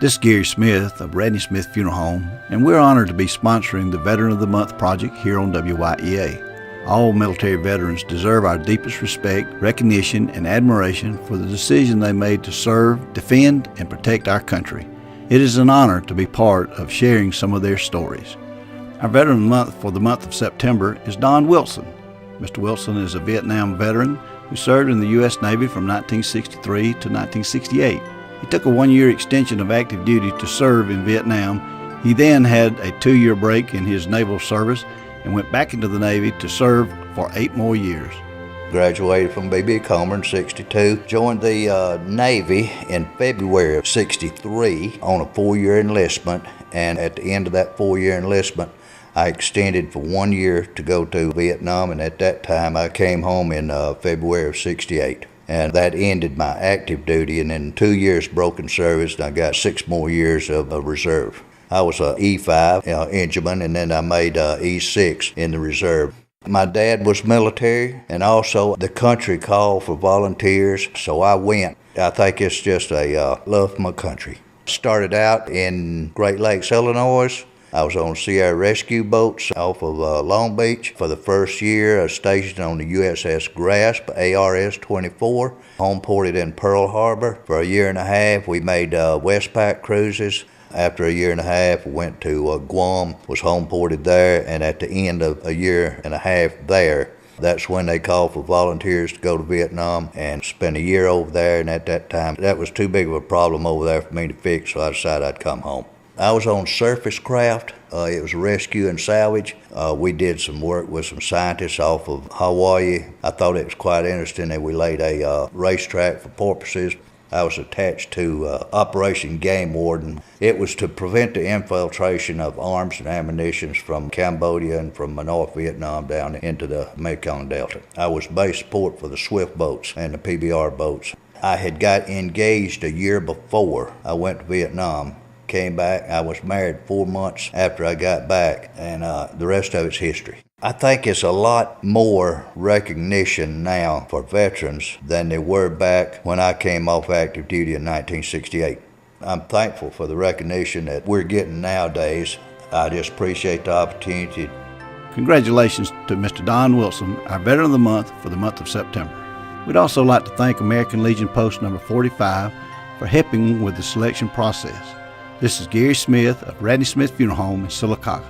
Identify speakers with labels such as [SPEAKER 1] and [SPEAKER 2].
[SPEAKER 1] This is Gary Smith of Radney Smith Funeral Home, and we're honored to be sponsoring the Veteran of the Month project here on WYEA. All military veterans deserve our deepest respect, recognition, and admiration for the decision they made to serve, defend, and protect our country. It is an honor to be part of sharing some of their stories. Our Veteran of the Month for the month of September is Don Wilson. Mr. Wilson is a Vietnam veteran who served in the U.S. Navy from 1963 to 1968. He took a one-year extension of active duty to serve in Vietnam. He then had a 2-year break in his naval service and went back into the Navy to serve for 8 more years.
[SPEAKER 2] Graduated from BB Comer in '62, joined the Navy in February of '63 on a 4-year enlistment, and at the end of that 4-year enlistment, I extended for 1 year to go to Vietnam, and at that time I came home in February of '68. And that ended my active duty, and in 2 years broken service, and I got 6 more years of reserve. I was a E5 engineman, and then I made E6 in the reserve. My dad was military, and also the country called for volunteers, so I went. I think it's just a love for my country. Started out in Great Lakes, Illinois. I was on Sierra rescue boats off of Long Beach. For the first year, I was stationed on the USS Grasp, ARS-24, home ported in Pearl Harbor. For a year and a half, we made Westpac cruises. After a year and a half, we went to Guam, was home ported there, and at the end of a year and a half there, that's when they called for volunteers to go to Vietnam and spend a year over there, and at that time, that was too big of a problem over there for me to fix, so I decided I'd come home. I was on surface craft. It was rescue and salvage. We did some work with some scientists off of Hawaii. I thought it was quite interesting that we laid a racetrack for porpoises. I was attached to Operation Game Warden. It was to prevent the infiltration of arms and ammunition from Cambodia and from North Vietnam down into the Mekong Delta. I was base support for the Swift boats and the PBR boats. I had got engaged a year before I went to Vietnam. Came back. I was married 4 months after I got back, and the rest of it's history. I think it's a lot more recognition now for veterans than there were back when I came off active duty in 1968. I'm thankful for the recognition that we're getting nowadays. I just appreciate the opportunity.
[SPEAKER 1] Congratulations to Mr. Don Wilson, our Veteran of the Month for the month of September. We'd also like to thank American Legion Post number 45 for helping with the selection process. This is Gary Smith of Radney Smith Funeral Home in Sylacauga.